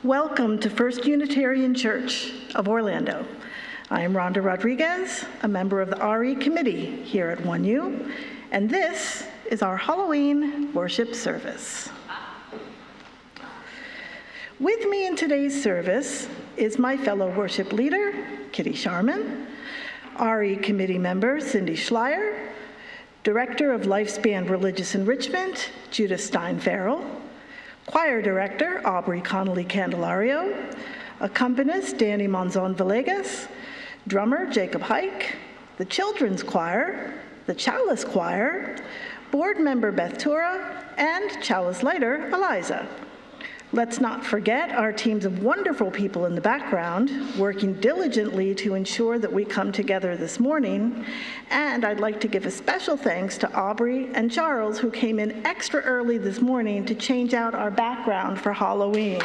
Welcome to First Unitarian Church of Orlando. I am Rhonda Rodriguez, a member of the RE Committee here at 1U, and this is our Halloween worship service. With me in today's service is my fellow worship leader, Kitty Sharman, RE Committee member, Cindy Schleier, Director of Lifespan Religious Enrichment, Judith Stein-Farrall, Choir Director, Aubrey Connelly-Candelario, Accompanist, Danny Monzon-Villegas, Drummer, Jacob Hike, the Children's Choir, the Chalice Choir, Board Member Beth Tura, and Chalice Lighter, Eliza. Let's not forget our teams of wonderful people in the background working diligently to ensure that we come together this morning. And I'd like to give a special thanks to Aubrey and Charles, who came in extra early this morning to change out our background for Halloween.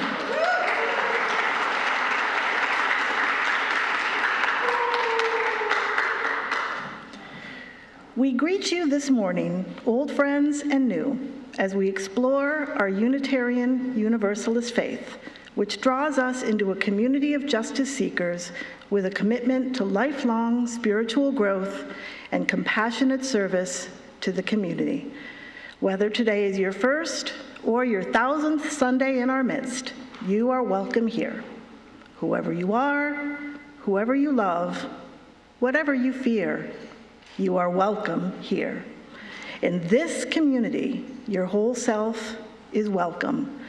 We greet you this morning, old friends and new, as we explore our Unitarian Universalist faith, which draws us into a community of justice seekers with a commitment to lifelong spiritual growth and compassionate service to the community. Whether today is your first or your 1000th Sunday in our midst, you are welcome here. Whoever you are, whoever you love, whatever you fear, you are welcome here. In this community, your whole self is welcome.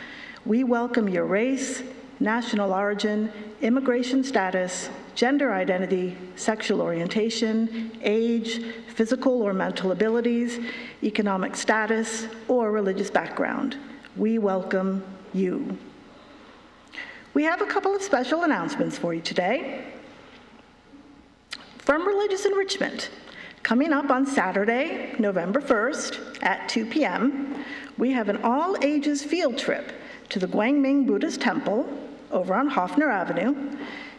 We welcome your race, national origin, immigration status, gender identity, sexual orientation, age, physical or mental abilities, economic status, or religious background. We welcome you. We have a couple of special announcements for you today. From Religious Enrichment, coming up on Saturday, November 1st at 2 p.m., we have an all-ages field trip to the Guangming Buddhist Temple over on Hoffner Avenue.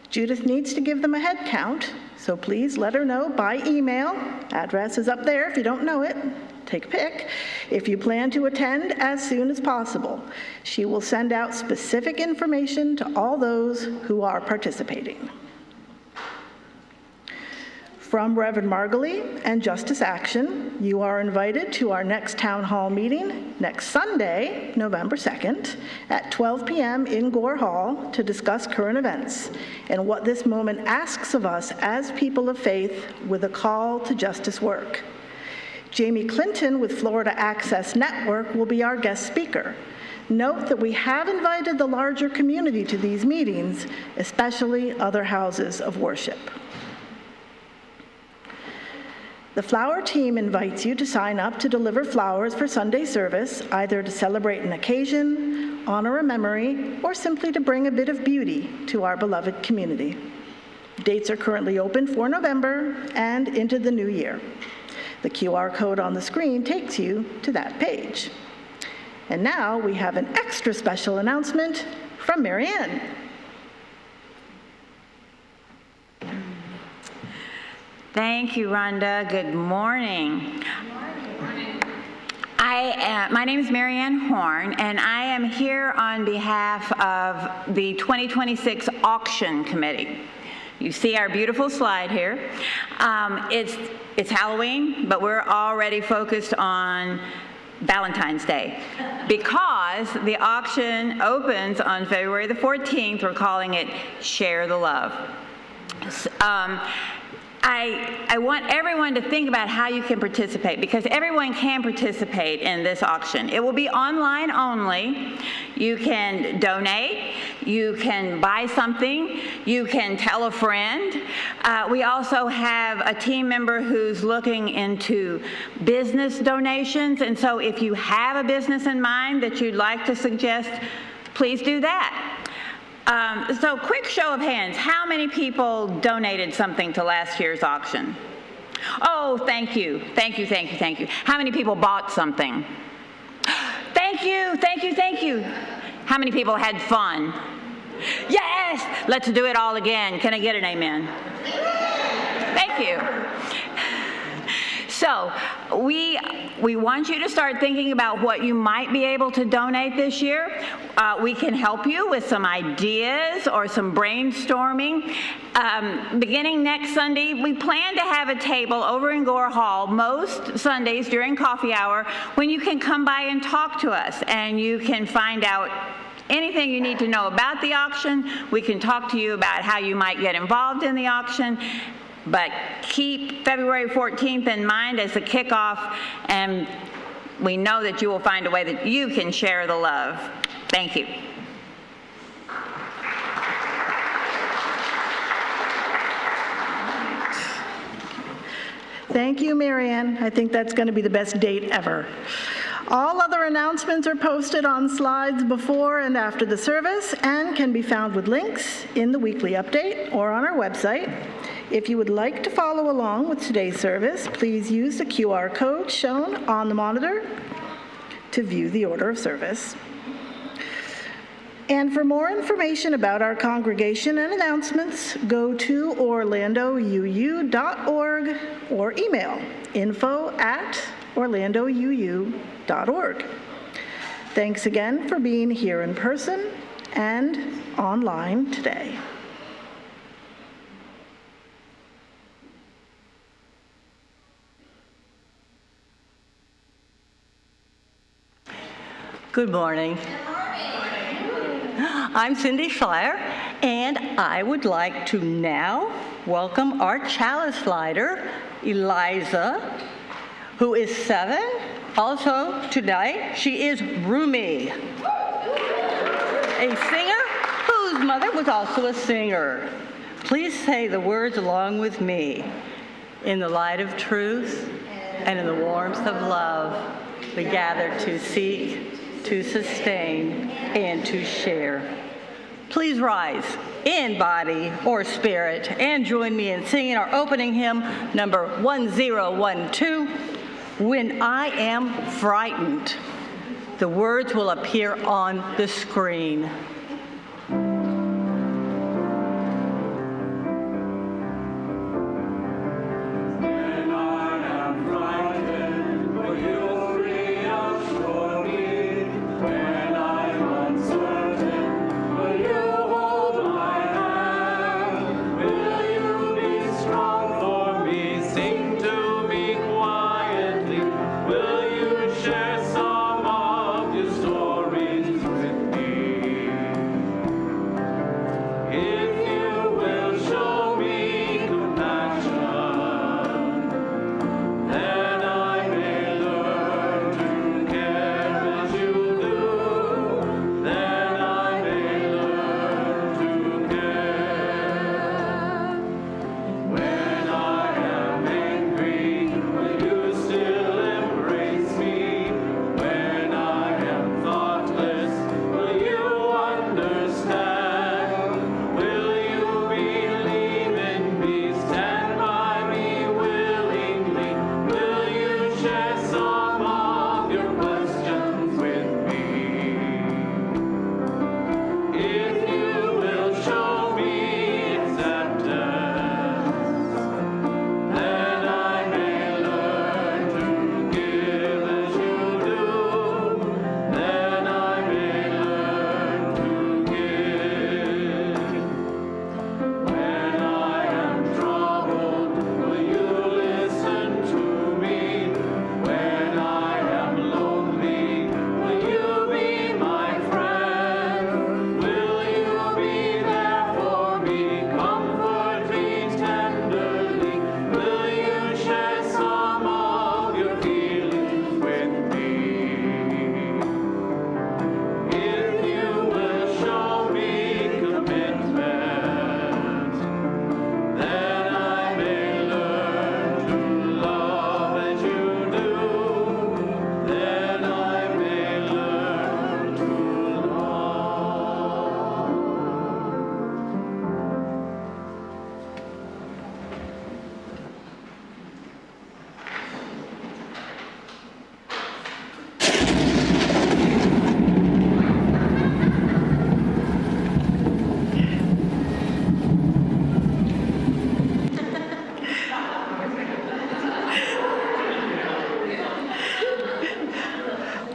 Judith needs to give them a head count, so please let her know by email. Address is up there if you don't know it. Take a pic. If you plan to attend as soon as possible, she will send out specific information to all those who are participating. From Reverend Margoley and Justice Action, you are invited to our next town hall meeting next Sunday, November 2nd, at 12 p.m. in Gore Hall to discuss current events and what this moment asks of us as people of faith with a call to justice work. Jamie Clinton with Florida Access Network will be our guest speaker. Note that we have invited the larger community to these meetings, especially other houses of worship. The flower team invites you to sign up to deliver flowers for Sunday service, either to celebrate an occasion, honor a memory, or simply to bring a bit of beauty to our beloved community. Dates are currently open for November and into the new year. The QR code on the screen takes you to that page. And now we have an extra special announcement from Mary Ann. Thank you, Rhonda. Good morning. My name is Mary Ann Horn, and I am here on behalf of the 2026 Auction Committee. You see our beautiful slide here. It's Halloween, but we're already focused on Valentine's Day. Because the auction opens on February the 14th, we're calling it Share the Love. I want everyone to think about how you can participate, because everyone can participate in this auction. It will be online only. You can donate, you can buy something, you can tell a friend. We also have a team member who's looking into business donations, and so if you have a business in mind that you'd like to suggest, please do that. So quick show of hands, how many people donated something to last year's auction? Oh, thank you. How many people bought something? Thank you. How many people had fun? Yes, let's do it all again. Can I get an amen? Thank you. So So we want you to start thinking about what you might be able to donate this year. We can help you with some ideas or some brainstorming. Beginning next Sunday, we plan to have a table over in Gore Hall most Sundays during coffee hour when you can come by and talk to us, and you can find out anything you need to know about the auction. We can talk to you about how you might get involved in the auction. But keep February 14th in mind as the kickoff, and we know that you will find a way that you can share the love. Thank you. Thank you, Marianne. I think that's going to be the best date ever. All other announcements are posted on slides before and after the service and can be found with links in the weekly update or on our website. If you would like to follow along with today's service, please use the QR code shown on the monitor to view the order of service. And for more information about our congregation and announcements, go to orlandouu.org or email info@orlandouu.org. Thanks again for being here in person and online today. Good morning. I'm Cindy Schleier, and I would like to now welcome our chalice lighter, Eliza, who is 7. Also tonight, she is Rumi, a singer whose mother was also a singer. Please say the words along with me. In the light of truth and in the warmth of love, we gather to seek, to sustain, and to share. Please rise in body or spirit and join me in singing our opening hymn, number 1012, When I Am Frightened. The words will appear on the screen. Share some of your stories with me.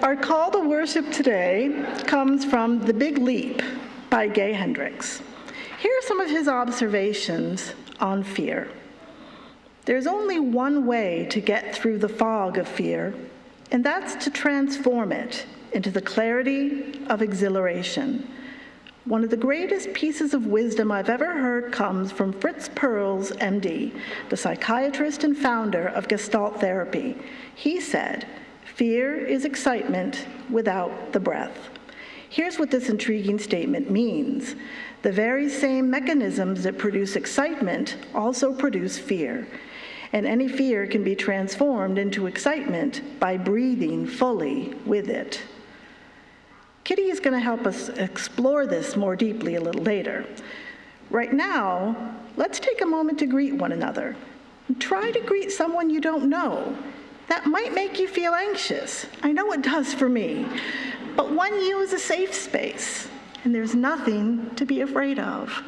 Our call to worship today comes from The Big Leap by Gay Hendricks. Here are some of his observations on fear. There's only one way to get through the fog of fear, and that's to transform it into the clarity of exhilaration. One of the greatest pieces of wisdom I've ever heard comes from Fritz Perls, MD, the psychiatrist and founder of Gestalt therapy. He said, "Fear is excitement without the breath." Here's what this intriguing statement means. The very same mechanisms that produce excitement also produce fear. And any fear can be transformed into excitement by breathing fully with it. Kitty is going to help us explore this more deeply a little later. Right now, let's take a moment to greet one another. Try to greet someone you don't know. That might make you feel anxious. I know it does for me. But one you is a safe space, and there's nothing to be afraid of.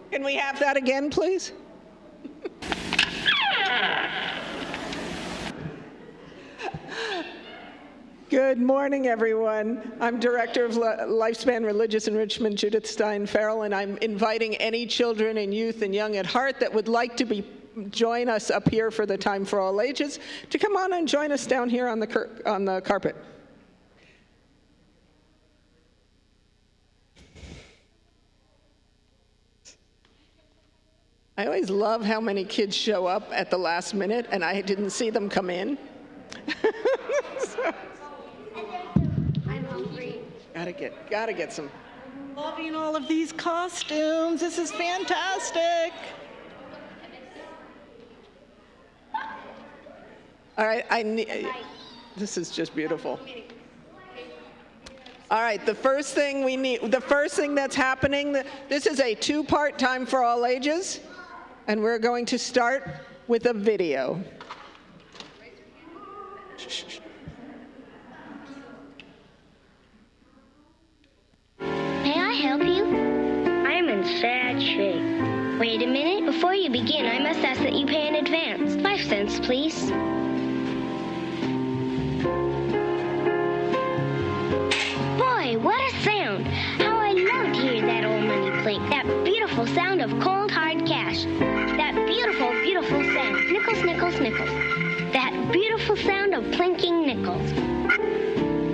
Can we have that again, please? Good morning, everyone. I'm Director of Lifespan Religious Enrichment, Judith Stein-Farrall, and I'm inviting any children and youth and young at heart that would like to join us up here for the Time for All Ages to come on and join us down here on the carpet. I always love how many kids show up at the last minute, and I didn't see them come in. I'm Aubrey. Gotta get some. Loving all of these costumes. This is fantastic. All right, this is just beautiful. All right, the first thing that's happening, this is a two-part Time for All Ages. And we're going to start with a video. May I help you? I'm in sad shape. Wait a minute. Before you begin, I must ask that you pay in advance. 5 cents, please. Boy, what a sound. How I love to hear that old money clink. That beautiful sound of cold, hard cash. That beautiful, beautiful sound. Nickels, nickels, nickels. That beautiful sound of clinking nickels.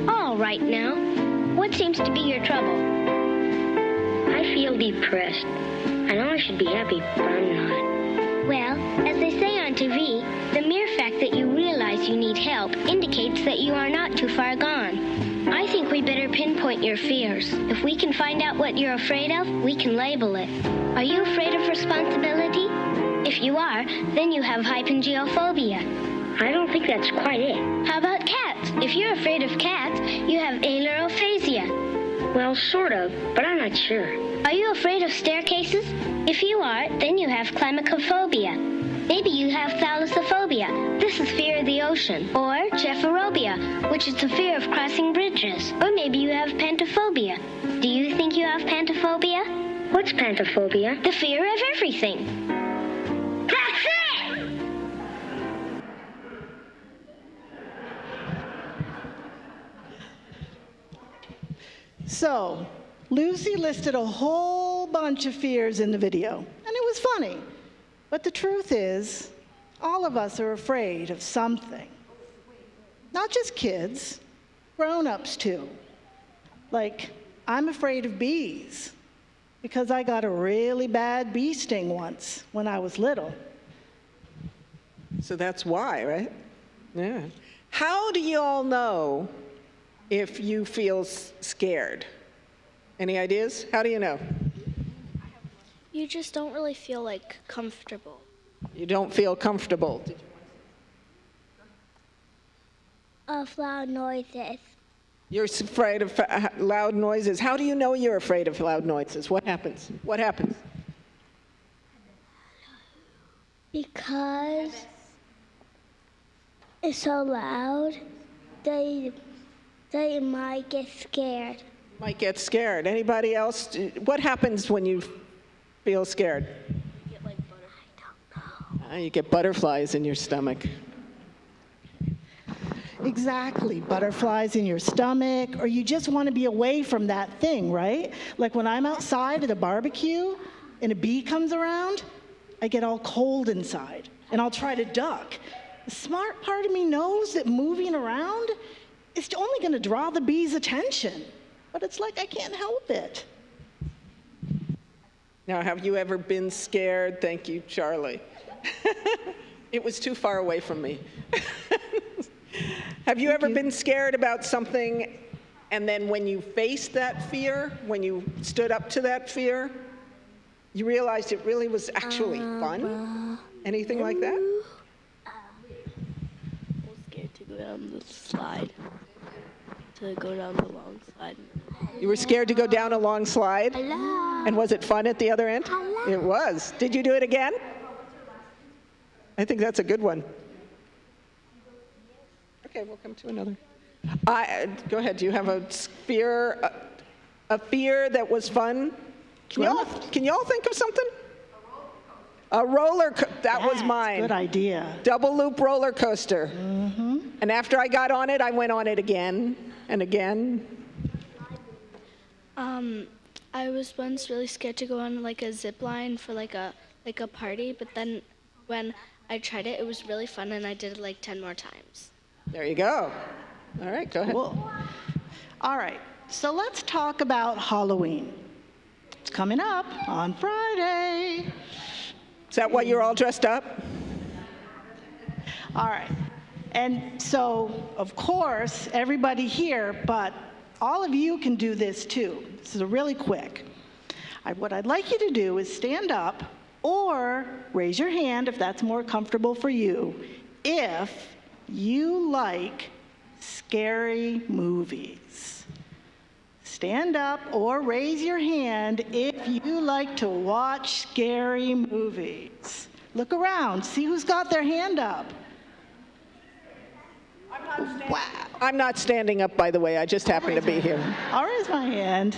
All right now. What seems to be your trouble? I feel depressed. I know I should be happy, but I'm not. Well, as they say on TV, the mere fact that you realize you need help indicates that you are not too far gone. I think we better pinpoint your fears. If we can find out what you're afraid of, we can label it. Are you afraid of responsibility? If you are, then you have hypengiophobia. I don't think that's quite it. How about cats? If you're afraid of cats, you have ailurophasia. Well, sort of, but I'm not sure. Are you afraid of staircases? If you are, then you have climacophobia. Maybe you have thalassophobia. This is fear of the ocean. Or chephorobia, which is the fear of crossing bridges. Or maybe you have pantophobia. Do you think you have pantophobia? What's pantophobia? The fear of everything. That's it! So, Lucy listed a whole bunch of fears in the video, and it was funny. But the truth is, all of us are afraid of something. Not just kids, grown-ups too. Like, I'm afraid of bees because I got a really bad bee sting once when I was little. So that's why, right? Yeah. How do you all know if you feel scared? Any ideas? How do you know? You just don't really feel like comfortable. You don't feel comfortable. Of loud noises. You're afraid of loud noises. How do you know you're afraid of loud noises? What happens? What happens? Because it's so loud, they might get scared. Might get scared. Anybody else? What happens when you feel scared? You get like butterflies. I don't know. You get butterflies in your stomach. Exactly, butterflies in your stomach, or you just want to be away from that thing, right? Like when I'm outside at a barbecue and a bee comes around, I get all cold inside and I'll try to duck. The smart part of me knows that moving around is only going to draw the bee's attention, but it's like I can't help it. Now, have you ever been scared? Thank you, Charlie. It was too far away from me. Have you ever been scared about something, and then when you faced that fear, when you stood up to that fear, you realized it really was actually fun? Anything like that? I was scared to go down the slide, to go down the long slide. You were scared to go down a long slide? Hello. And was it fun at the other end? Hello. It was. Did you do it again? I think that's a good one. Okay, we'll come to another. Go ahead. Do you have a fear that was fun? Can you all think of something? A roller coaster. That was mine. Good idea. Double loop roller coaster. Mm-hmm. And after I got on it, I went on it again and again. I was once really scared to go on like a zip line for like a party, but then when I tried it, it was really fun, and I did it like 10 more times. There you go. All right, go ahead. Cool. All right, so let's talk about Halloween. It's coming up on Friday. Is that why you're all dressed up? All right, and so, of course, everybody here, but all of you can do this too. This is really quick. What I'd like you to do is stand up or raise your hand if that's more comfortable for you, if you like scary movies. Stand up or raise your hand if you like to watch scary movies. Look around, see who's got their hand up. Wow. I'm not standing up, by the way. I just happen to be here. I'll raise my hand.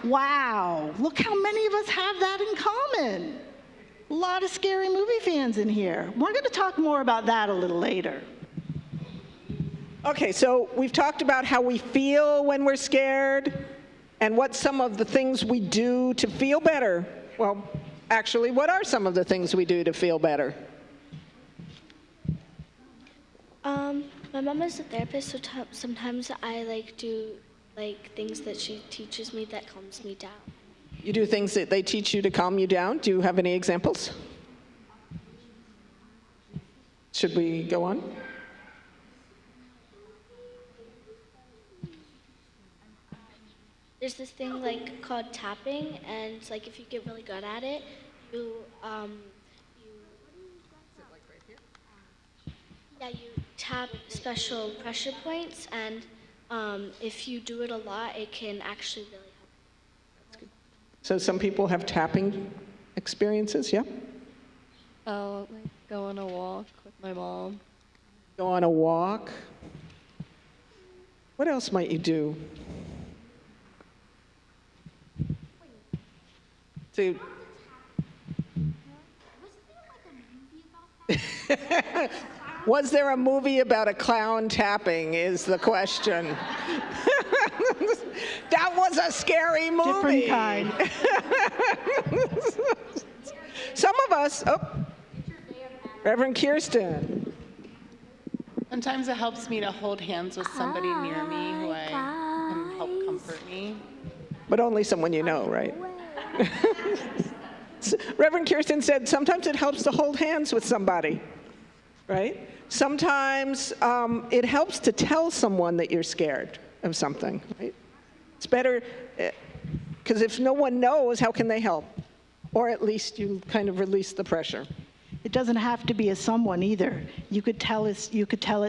Wow, look how many of us have that in common. A lot of scary movie fans in here. We're going to talk more about that a little later. Okay, so we've talked about how we feel when we're scared and what some of the things we do to feel better. Well, actually, what are some of the things we do to feel better? My mom is a therapist, so sometimes I do things that she teaches me that calms me down. You do things that they teach you to calm you down. Do you have any examples? Should we go on? There's this thing called tapping, and it's if you get really good at it, you tap special pressure points, and if you do it a lot, it can actually really help. That's good. So some people have tapping experiences, yeah? Oh, go on a walk with my mom. Go on a walk. What else might you do? Was there a movie about a clown tapping is the question. That was a scary movie. Different kind. Some of us, Reverend Kirsten. Sometimes it helps me to hold hands with somebody near me who I can help comfort me. But only someone you know, right? Reverend Kirsten said sometimes it helps to hold hands with somebody. right? Sometimes it helps to tell someone that you're scared of something, right? It's better, because if no one knows, how can they help? Or at least you kind of release the pressure. It doesn't have to be a someone either. You could tell it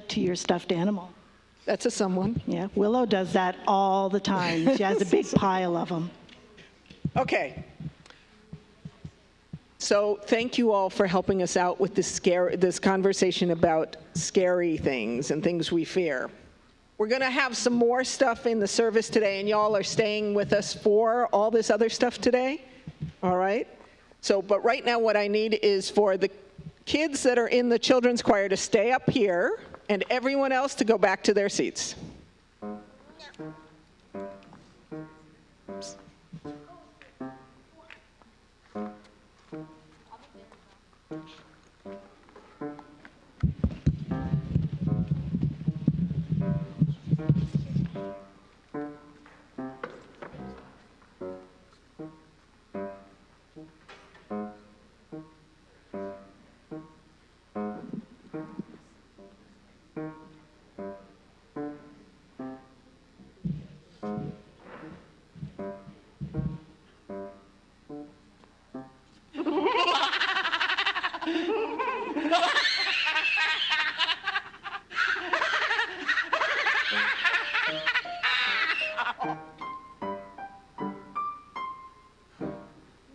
to your stuffed animal. That's a someone. Yeah, Willow does that all the time. She has a big pile of them. Okay. So thank you all for helping us out with this conversation about scary things and things we fear. We're going to have some more stuff in the service today, and y'all are staying with us for all this other stuff today. All right? So, but right now what I need is for the kids that are in the children's choir to stay up here and everyone else to go back to their seats.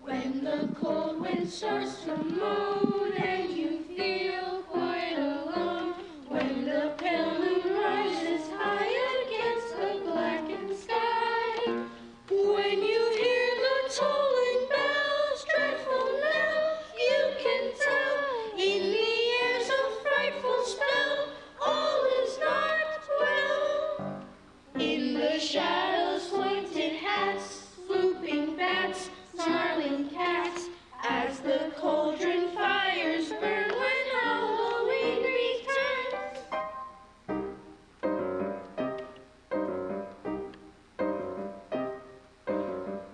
When the cold wind starts to moan and you feel quite alone, when the pale moon rises high against the blackened sky, when you hear the tolling bells, dreadful knell, you can tell in the air's a frightful spell, all is not well. In the shadows, pointed hats, swooping bats, snarling cats, as the cauldron fires burn when Halloween returns.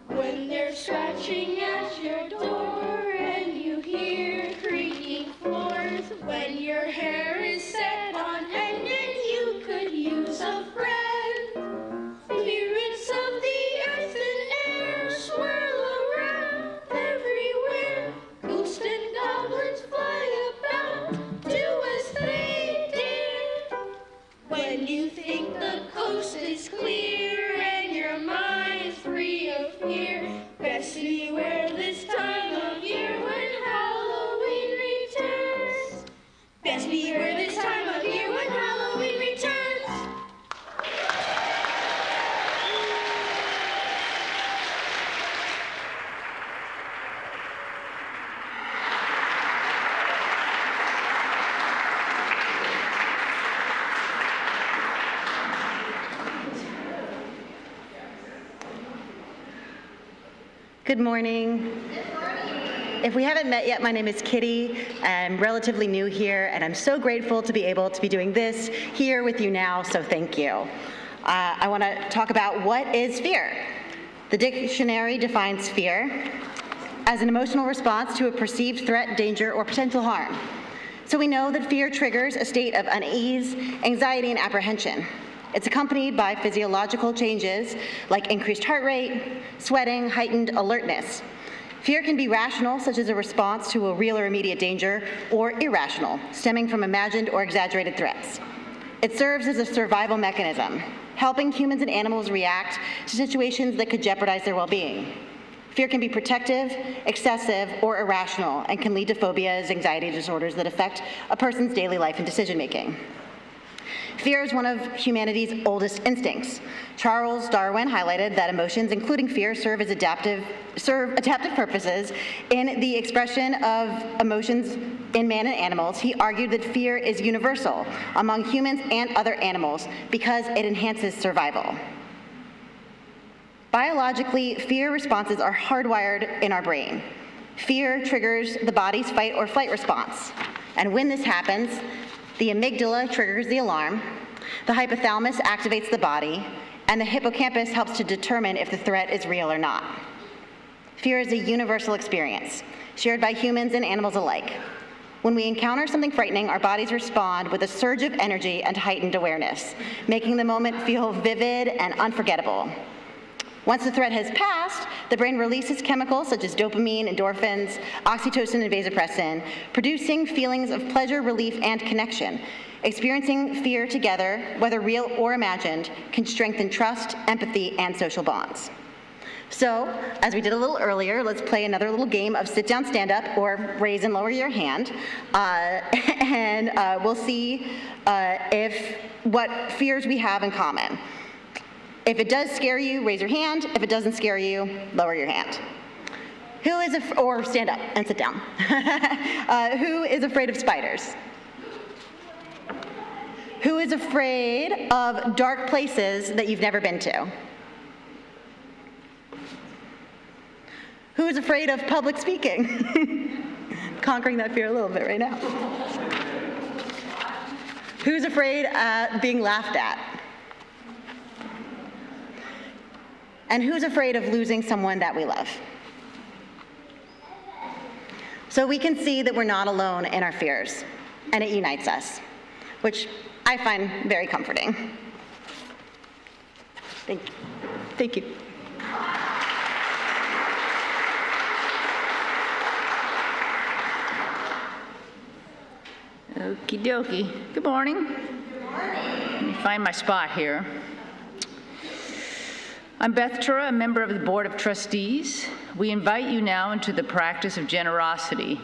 When they're scratching at your door and you hear creaking floors, when your hair is set on end and you could use a friend. Spirits of the earth and air swirl around everywhere. Ghosts and goblins fly about, do as they did. When you think the coast is clear and your mind's free of fear, best beware this time of year when Halloween returns. Best beware this time of year when Halloween returns. Good morning. If we haven't met yet, my name is Kitty. I'm relatively new here, and I'm so grateful to be able to be doing this here with you now, so thank you. I want to talk about what is fear. The dictionary defines fear as an emotional response to a perceived threat, danger, or potential harm. So we know that fear triggers a state of unease, anxiety, and apprehension. It's accompanied by physiological changes like increased heart rate, sweating, heightened alertness. Fear can be rational, such as a response to a real or immediate danger, or irrational, stemming from imagined or exaggerated threats. It serves as a survival mechanism, helping humans and animals react to situations that could jeopardize their well-being. Fear can be protective, excessive, or irrational, and can lead to phobias, anxiety disorders that affect a person's daily life and decision-making. Fear is one of humanity's oldest instincts. Charles Darwin highlighted that emotions, including fear, serve adaptive purposes in the expression of emotions in man and animals. He argued that fear is universal among humans and other animals because it enhances survival. Biologically, fear responses are hardwired in our brain. Fear triggers the body's fight or flight response. And when this happens, the amygdala triggers the alarm, the hypothalamus activates the body, and the hippocampus helps to determine if the threat is real or not. Fear is a universal experience, shared by humans and animals alike. When we encounter something frightening, our bodies respond with a surge of energy and heightened awareness, making the moment feel vivid and unforgettable. Once the threat has passed, the brain releases chemicals such as dopamine, endorphins, oxytocin, and vasopressin, producing feelings of pleasure, relief, and connection. Experiencing fear together, whether real or imagined, can strengthen trust, empathy, and social bonds. So, as we did a little earlier, let's play another little game of sit down, stand up, or raise and lower your hand. We'll see what fears we have in common. If it does scare you, raise your hand. If it doesn't scare you, lower your hand. Or stand up and sit down. Who is afraid of spiders? Who is afraid of dark places that you've never been to? Who is afraid of public speaking? Conquering that fear a little bit right now. Who's afraid of being laughed at? And who's afraid of losing someone that we love? So we can see that we're not alone in our fears, and it unites us, which I find very comforting. Thank you. Thank you. Okie dokie. Good morning. Good morning. Let me find my spot here. I'm Beth Tura, a member of the Board of Trustees. We invite you now into the practice of generosity.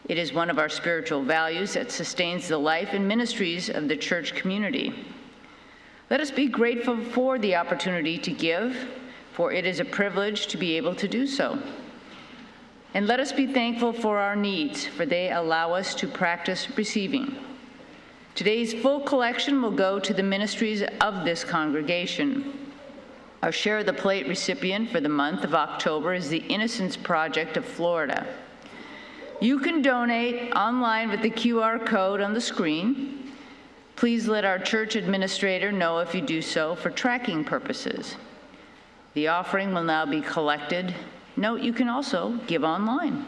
It is one of our spiritual values that sustains the life and ministries of the church community. Let us be grateful for the opportunity to give, for it is a privilege to be able to do so. And let us be thankful for our needs, for they allow us to practice receiving. Today's full collection will go to the ministries of this congregation. Our Share of the Plate recipient for the month of October is the Innocence Project of Florida. You can donate online with the QR code on the screen. Please let our church administrator know if you do so for tracking purposes. The offering will now be collected. Note you can also give online.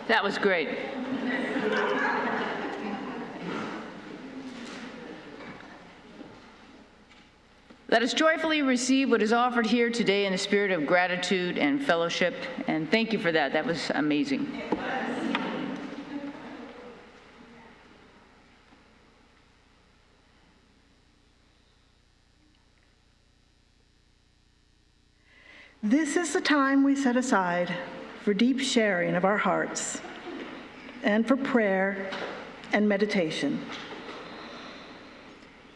That was great. Let us joyfully receive what is offered here today in the spirit of gratitude and fellowship. And thank you for that. That was amazing. This is the time we set aside for deep sharing of our hearts and for prayer and meditation.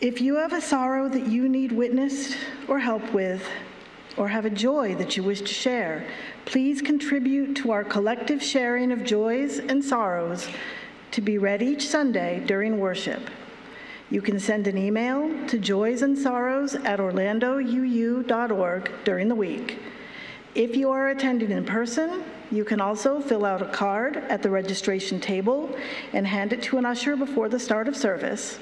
If you have a sorrow that you need witnessed or help with, or have a joy that you wish to share, please contribute to our collective sharing of joys and sorrows to be read each Sunday during worship. You can send an email to joysandsorrows@orlandouu.org during the week. If you are attending in person, you can also fill out a card at the registration table and hand it to an usher before the start of service.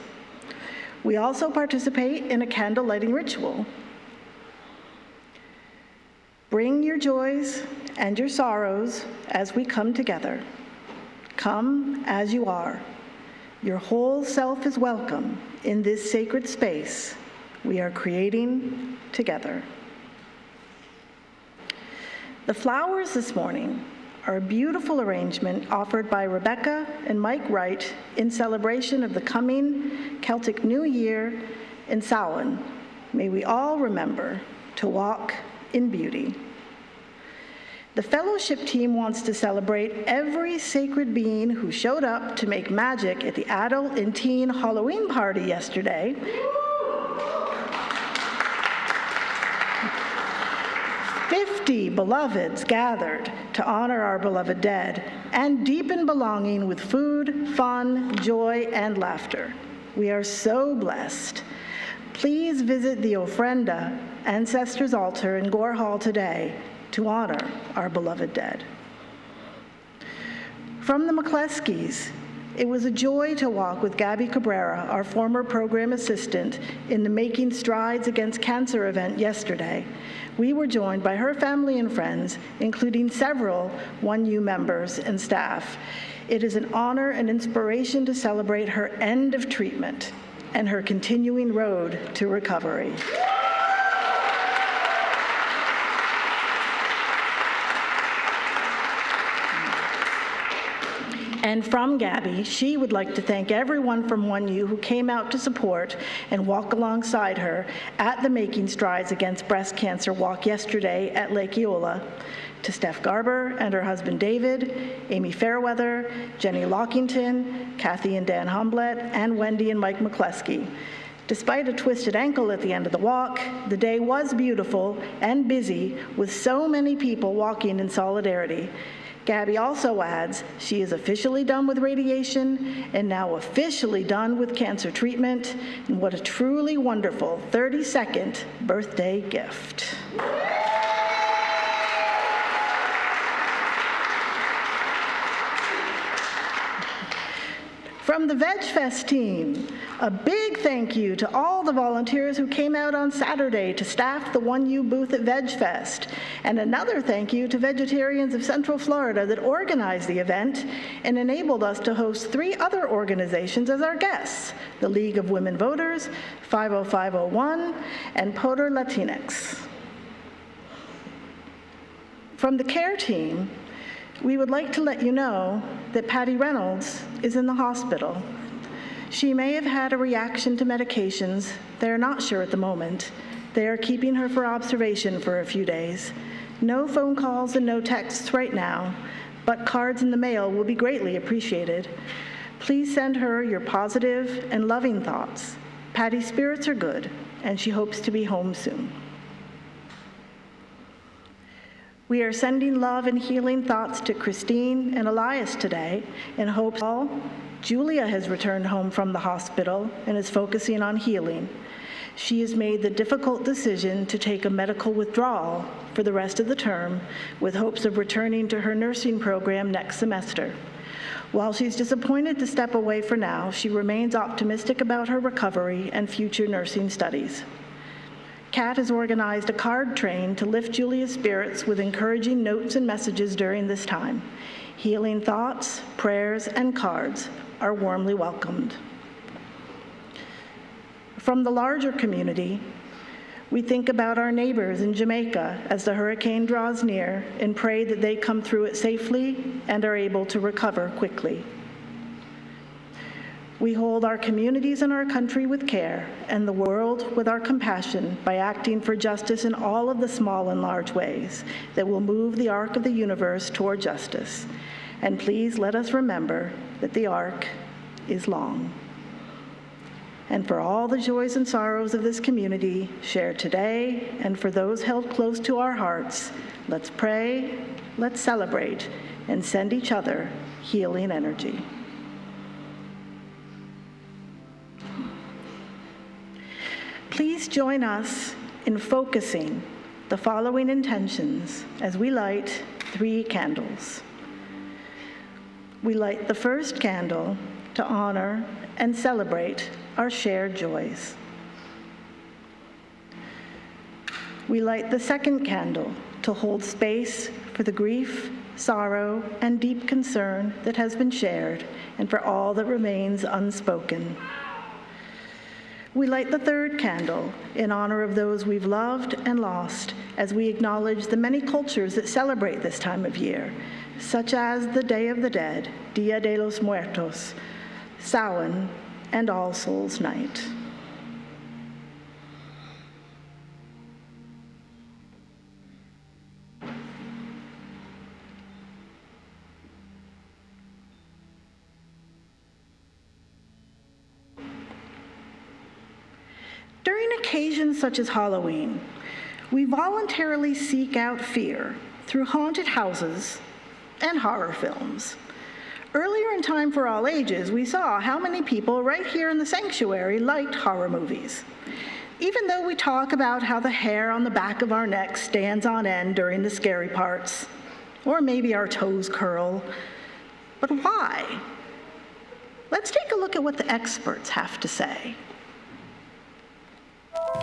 We also participate in a candle lighting ritual. Bring your joys and your sorrows as we come together. Come as you are. Your whole self is welcome in this sacred space we are creating together. The flowers this morning are a beautiful arrangement offered by Rebecca and Mike Wright in celebration of the coming Celtic New Year in Samhain. May we all remember to walk in beauty. The fellowship team wants to celebrate every sacred being who showed up to make magic at the adult and teen Halloween party yesterday. 50 beloveds gathered to honor our beloved dead and deepen belonging with food, fun, joy, and laughter. We are so blessed. Please visit the Ofrenda Ancestors Altar in Gore Hall today to honor our beloved dead. From the McCleskys, it was a joy to walk with Gabby Cabrera, our former program assistant, in the Making Strides Against Cancer event yesterday. We were joined by her family and friends, including several 1U members and staff. It is an honor and inspiration to celebrate her end of treatment and her continuing road to recovery. And from Gabby, she would like to thank everyone from 1U who came out to support and walk alongside her at the Making Strides Against Breast Cancer walk yesterday at Lake Eola. To Steph Garber and her husband David, Amy Fairweather, Jenny Lockington, Kathy and Dan Humblett, and Wendy and Mike McCleskey. Despite a twisted ankle at the end of the walk, the day was beautiful and busy with so many people walking in solidarity. Gabby also adds she is officially done with radiation and now officially done with cancer treatment, and what a truly wonderful 32nd birthday gift. From the Veg Fest team, a big thank you to all the volunteers who came out on Saturday to staff the 1U booth at Veg Fest, and another thank you to Vegetarians of Central Florida that organized the event and enabled us to host 3 other organizations as our guests, the League of Women Voters, 50501, and Poder Latinx. From the care team, we would like to let you know that Patty Reynolds is in the hospital. She may have had a reaction to medications. They are not sure at the moment. They are keeping her for observation for a few days. No phone calls and no texts right now, but cards in the mail will be greatly appreciated. Please send her your positive and loving thoughts. Patty's spirits are good, and she hopes to be home soon. We are sending love and healing thoughts to Christine and Elias today in hopes all. Julia has returned home from the hospital and is focusing on healing. She has made the difficult decision to take a medical withdrawal for the rest of the term with hopes of returning to her nursing program next semester. While she's disappointed to step away for now, she remains optimistic about her recovery and future nursing studies. Kat has organized a card train to lift Julia's spirits with encouraging notes and messages during this time. Healing thoughts, prayers, and cards are warmly welcomed. From the larger community, we think about our neighbors in Jamaica as the hurricane draws near and pray that they come through it safely and are able to recover quickly. We hold our communities and our country with care and the world with our compassion by acting for justice in all of the small and large ways that will move the arc of the universe toward justice. And please let us remember that the arc is long. And for all the joys and sorrows of this community shared today, and for those held close to our hearts, let's pray, let's celebrate, and send each other healing energy. Please join us in focusing the following intentions as we light 3 candles. We light the first candle to honor and celebrate our shared joys. We light the second candle to hold space for the grief, sorrow, and deep concern that has been shared and for all that remains unspoken. We light the third candle in honor of those we've loved and lost as we acknowledge the many cultures that celebrate this time of year, such as the Day of the Dead, Dia de los Muertos, Samhain, and All Souls' Night. During occasions such as Halloween, we voluntarily seek out fear through haunted houses and horror films. Earlier in Time for All Ages, we saw how many people right here in the sanctuary liked horror movies. Even though we talk about how the hair on the back of our neck stands on end during the scary parts, or maybe our toes curl, but why? Let's take a look at what the experts have to say.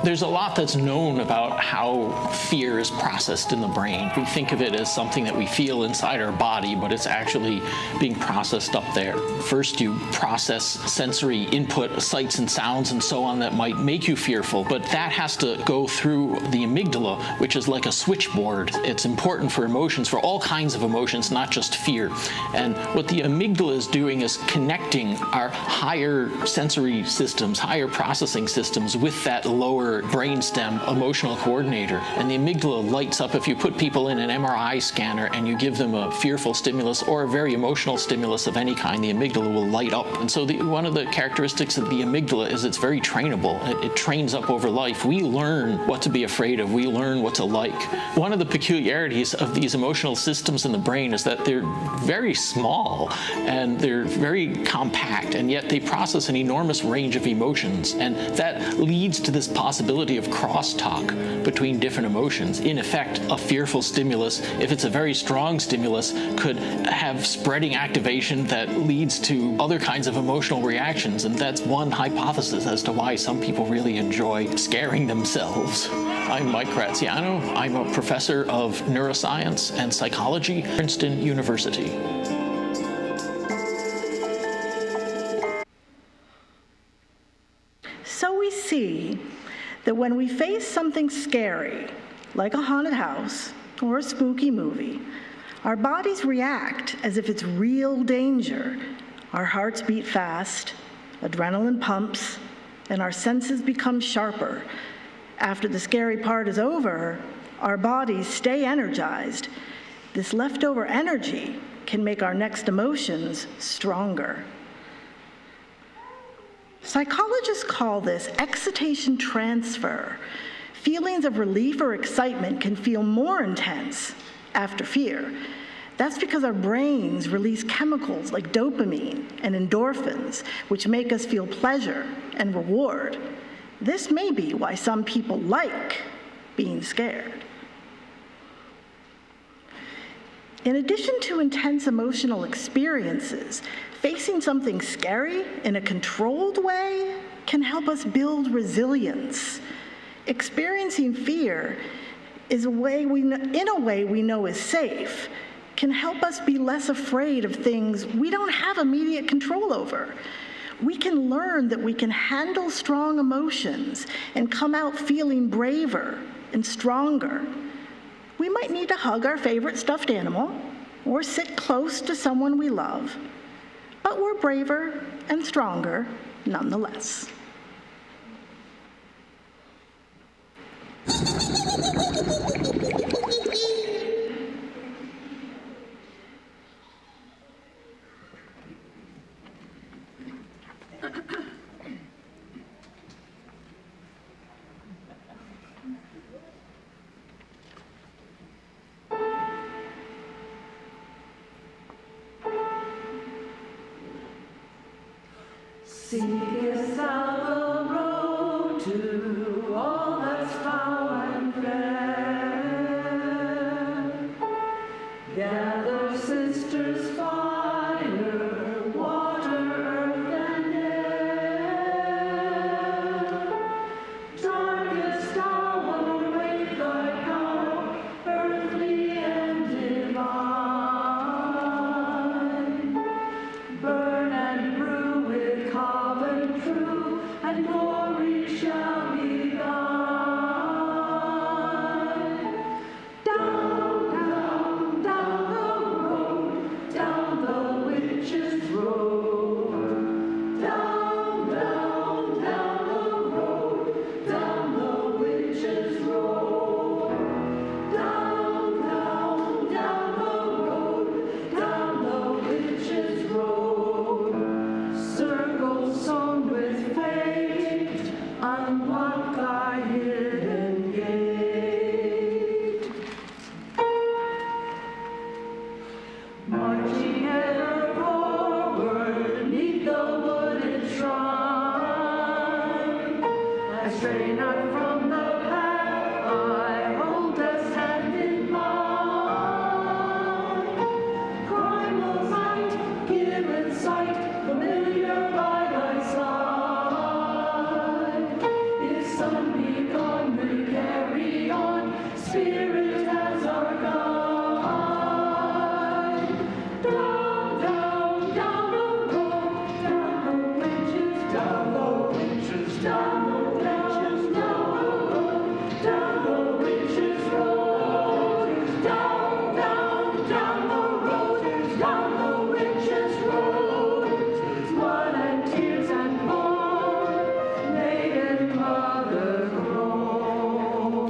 There's a lot that's known about how fear is processed in the brain. We think of it as something that we feel inside our body, but it's actually being processed up there. First, you process sensory input, sights and sounds and so on that might make you fearful, but that has to go through the amygdala, which is like a switchboard. It's important for emotions, for all kinds of emotions, not just fear. And what the amygdala is doing is connecting our higher sensory systems, higher processing systems with that lower brainstem emotional coordinator. And the amygdala lights up if you put people in an MRI scanner and you give them a fearful stimulus or a very emotional stimulus of any kind, the amygdala will light up. And so one of the characteristics of the amygdala is it's very trainable. It trains up over life. We learn what to be afraid of. We learn what to like. One of the peculiarities of these emotional systems in the brain is that they're very small and they're very compact, and yet they process an enormous range of emotions. And that leads to this possibility of crosstalk between different emotions. In effect, a fearful stimulus, if it's a very strong stimulus, could have spreading activation that leads to other kinds of emotional reactions. And that's one hypothesis as to why some people really enjoy scaring themselves. I'm Mike Graziano. I'm a professor of neuroscience and psychology at Princeton University. So we see that when we face something scary, like a haunted house or a spooky movie, our bodies react as if it's real danger. Our hearts beat fast, adrenaline pumps, and our senses become sharper. After the scary part is over, our bodies stay energized. This leftover energy can make our next emotions stronger. Psychologists call this excitation transfer. Feelings of relief or excitement can feel more intense after fear. That's because our brains release chemicals like dopamine and endorphins, which make us feel pleasure and reward. This may be why some people like being scared. In addition to intense emotional experiences, facing something scary in a controlled way can help us build resilience. Experiencing fear is in a way we know is safe, can help us be less afraid of things we don't have immediate control over. We can learn that we can handle strong emotions and come out feeling braver and stronger. We might need to hug our favorite stuffed animal or sit close to someone we love, but we're braver and stronger nonetheless. Seekest thou the road to all that's foul and fair? Gather, sisters, fire, water, earth, and air. Darkest hour, awake thy power, earthly and divine. Burn and brew with carbon true, and glory shall be thine. Down, down, down the road, down the witch's road. Down, down, down the road, down the witch's road. Down, down, down the road, down the witch's road. Circles sown with fate, unlock thy hidden gate. Marching ever forward, 'neath the wooded shrine. I stray not from the path, I hold death's hand in mine. Primal sight, given sight, familiar by thy side. If sun be gone, we carry on, spirit as our guide. Down, down, down the road, down the witches, down the witches, down the witches, down the road, down the witches' road. Down, down, down the road, down the witches' road. Blood and tears and blood, maiden mother grown.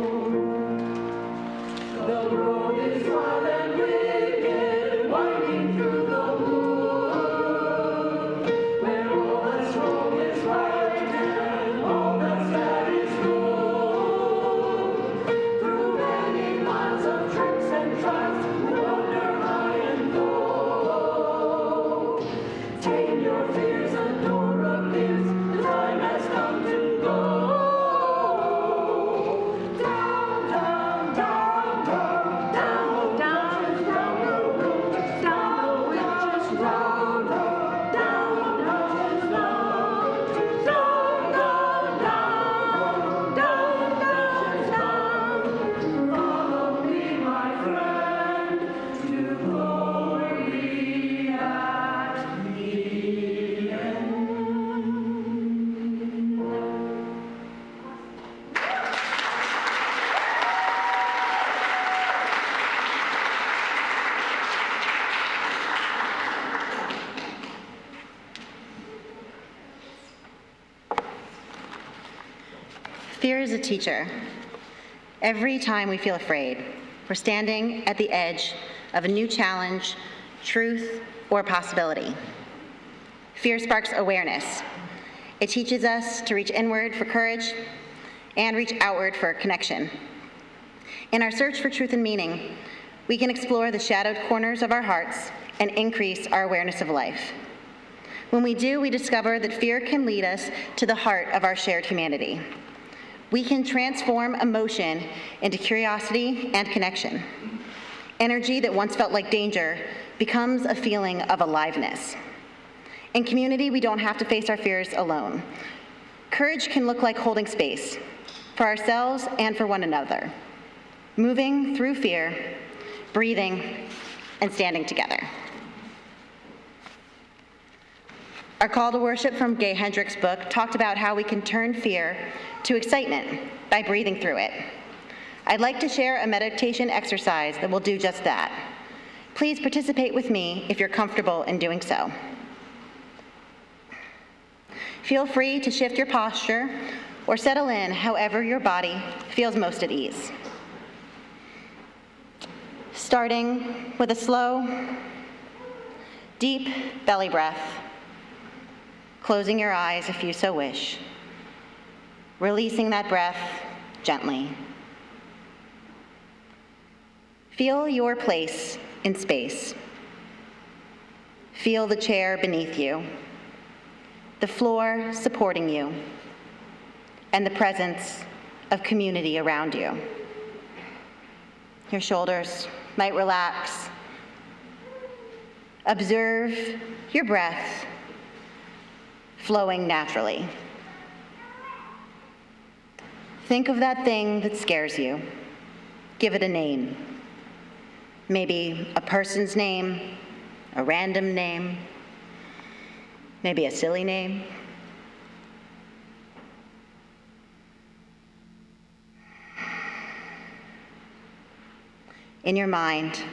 The road is wild and wicked, winding through the wood, where all that's wrong is right and all that's bad is good. Through many miles of tricks and trials, we wander high and low. Tame your fears, a door appears, the time has come to go. Down, down, down, down, down, down, down the road, down the witch's road, down the witch's road, down, down, down, down, down, down. Follow me, my friend, to glory at the end. Fear is a teacher. Every time we feel afraid, we're standing at the edge of a new challenge, truth, or possibility. Fear sparks awareness. It teaches us to reach inward for courage and reach outward for connection. In our search for truth and meaning, we can explore the shadowed corners of our hearts and increase our awareness of life. When we do, we discover that fear can lead us to the heart of our shared humanity. We can transform emotion into curiosity and connection. Energy that once felt like danger becomes a feeling of aliveness. In community, we don't have to face our fears alone. Courage can look like holding space, for ourselves and for one another, moving through fear, breathing, and standing together. Our call to worship from Gay Hendricks' book talked about how we can turn fear to excitement by breathing through it. I'd like to share a meditation exercise that will do just that. Please participate with me if you're comfortable in doing so. Feel free to shift your posture or settle in however your body feels most at ease. Starting with a slow, deep belly breath, closing your eyes if you so wish, releasing that breath gently. Feel your place in space. Feel the chair beneath you, the floor supporting you, and the presence of community around you. Your shoulders might relax. Observe your breath flowing naturally. Think of that thing that scares you. Give it a name. Maybe a person's name, a random name, maybe a silly name. In your mind,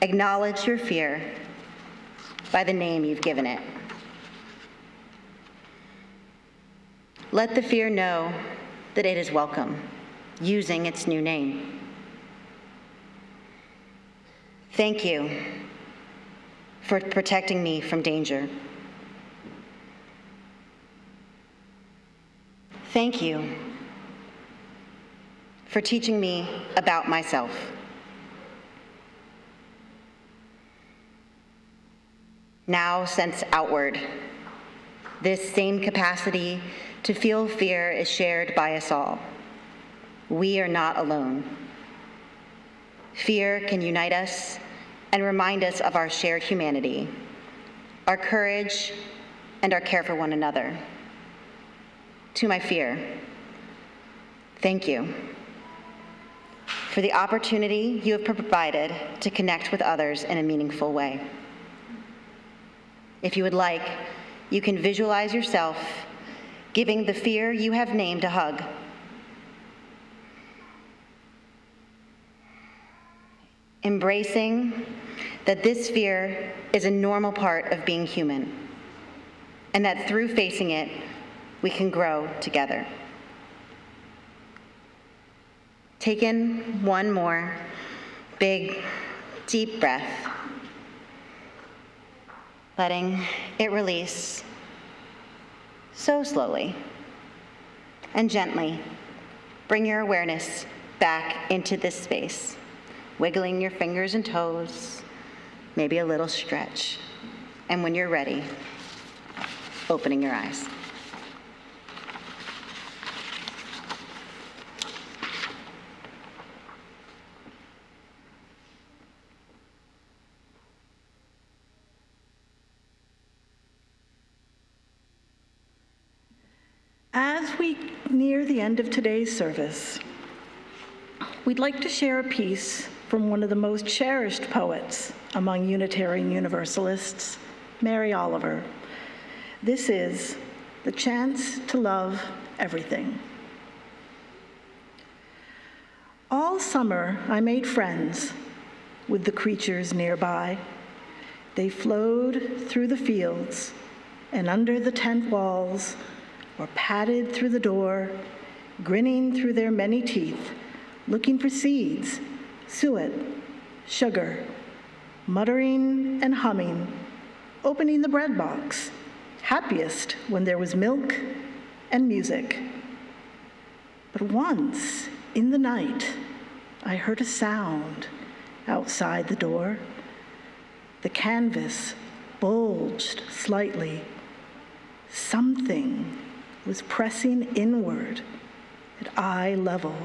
acknowledge your fear by the name you've given it. Let the fear know that it is welcome, using its new name. Thank you for protecting me from danger. Thank you for teaching me about myself. Now sense outward. This same capacity to feel fear is shared by us all. We are not alone. Fear can unite us and remind us of our shared humanity, our courage, and our care for one another. To my fear, thank you for the opportunity you have provided to connect with others in a meaningful way. If you would like, you can visualize yourself giving the fear you have named a hug. Embracing that this fear is a normal part of being human, and that through facing it, we can grow together. Take in one more big, deep breath, letting it release so slowly and gently. Bring your awareness back into this space, wiggling your fingers and toes, maybe a little stretch. And when you're ready, opening your eyes. As we near the end of today's service, we'd like to share a piece from one of the most cherished poets among Unitarian Universalists, Mary Oliver. This is The Chance to Love Everything. All summer, I made friends with the creatures nearby. They flowed through the fields and under the tent walls, or padded through the door, grinning through their many teeth, looking for seeds, suet, sugar, muttering and humming, opening the bread box, happiest when there was milk and music. But once, in the night, I heard a sound outside the door. The canvas bulged slightly. Something was pressing inward at eye level.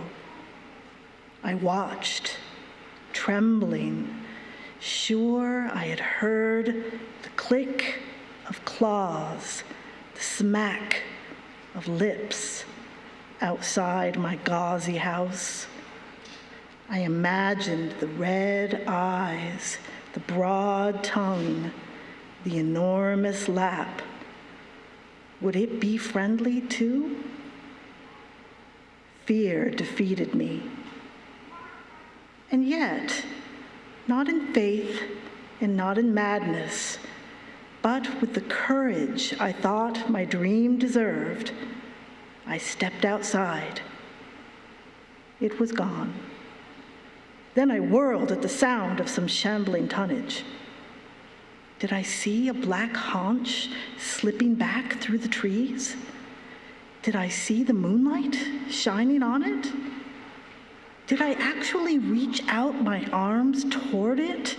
I watched, trembling, sure I had heard the click of claws, the smack of lips, outside my gauzy house. I imagined the red eyes, the broad tongue, the enormous lap. Would it be friendly too? Fear defeated me. And yet, not in faith and not in madness, but with the courage I thought my dream deserved, I stepped outside. It was gone. Then I whirled at the sound of some shambling tonnage. Did I see a black haunch slipping back through the trees? Did I see the moonlight shining on it? Did I actually reach out my arms toward it,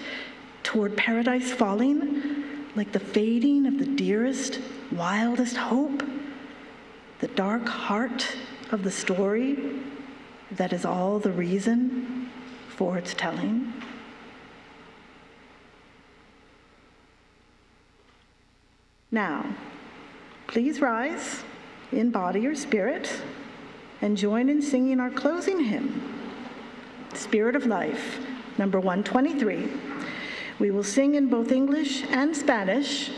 toward paradise falling, like the fading of the dearest, wildest hope, the dark heart of the story that is all the reason for its telling? Now, please rise in body or spirit and join in singing our closing hymn, Spirit of Life, number 123. We will sing in both English and Spanish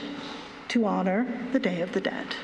to honor the Day of the Dead.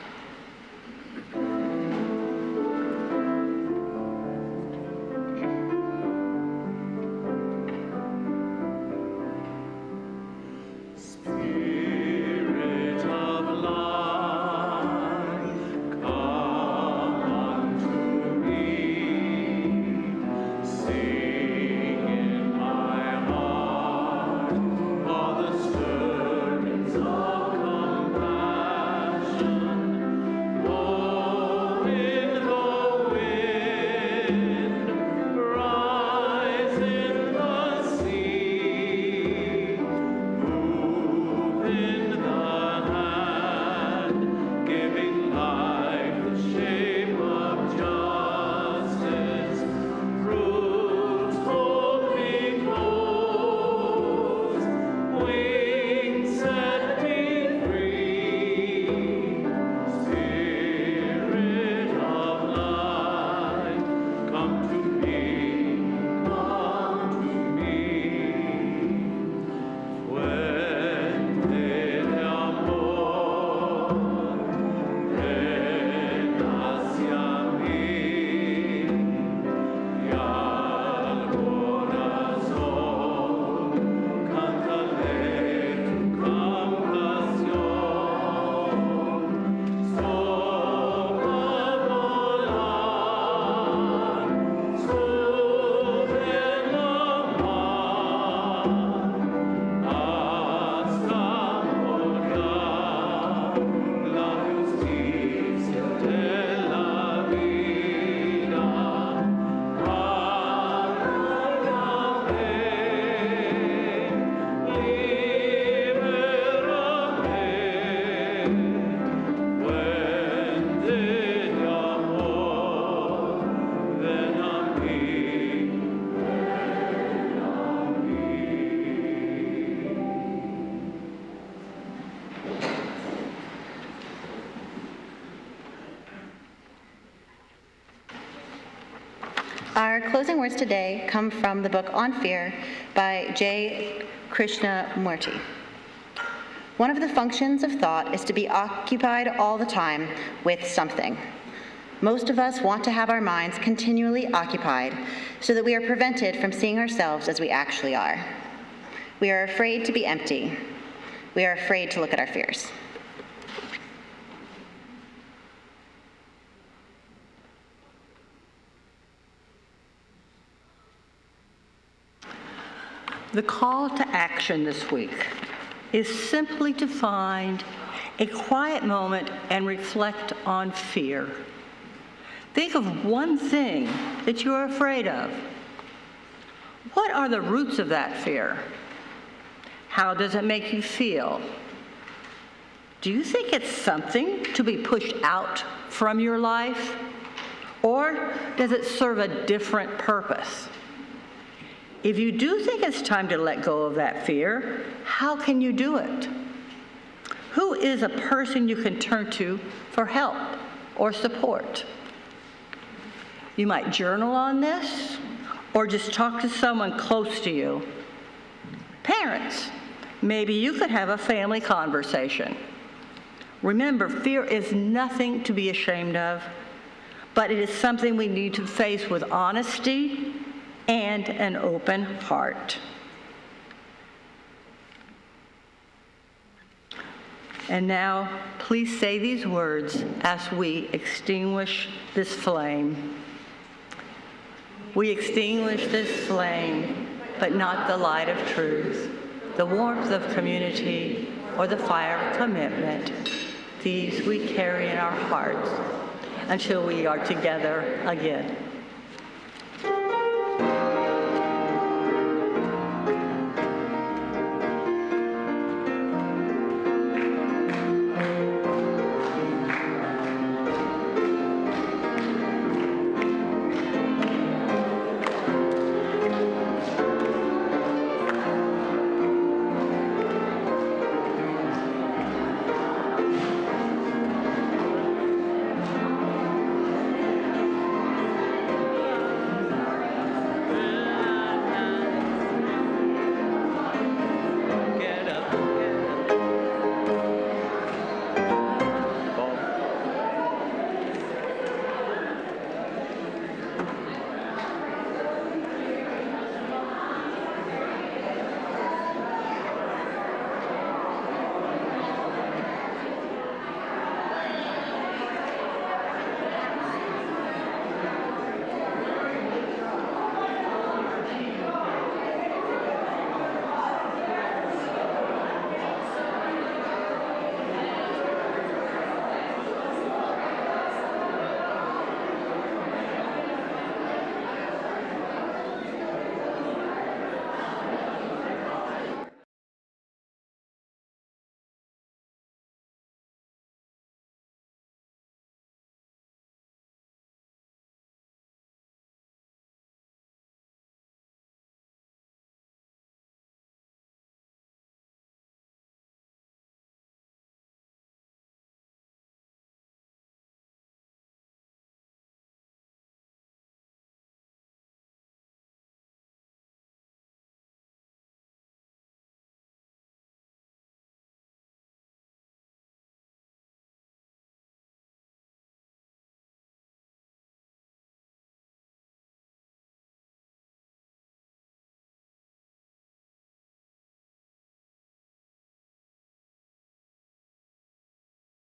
Our closing words today come from the book On Fear by J. Krishnamurti. One of the functions of thought is to be occupied all the time with something. Most of us want to have our minds continually occupied so that we are prevented from seeing ourselves as we actually are. We are afraid to be empty. We are afraid to look at our fears. The call to action this week is simply to find a quiet moment and reflect on fear. Think of one thing that you're afraid of. What are the roots of that fear? How does it make you feel? Do you think it's something to be pushed out from your life? Or does it serve a different purpose? If you do think it's time to let go of that fear, how can you do it? Who is a person you can turn to for help or support? You might journal on this, or just talk to someone close to you. Parents, maybe you could have a family conversation. Remember, fear is nothing to be ashamed of, but it is something we need to face with honesty and an open heart. And now, please say these words as we extinguish this flame. We extinguish this flame, but not the light of truth, the warmth of community, or the fire of commitment. These we carry in our hearts until we are together again.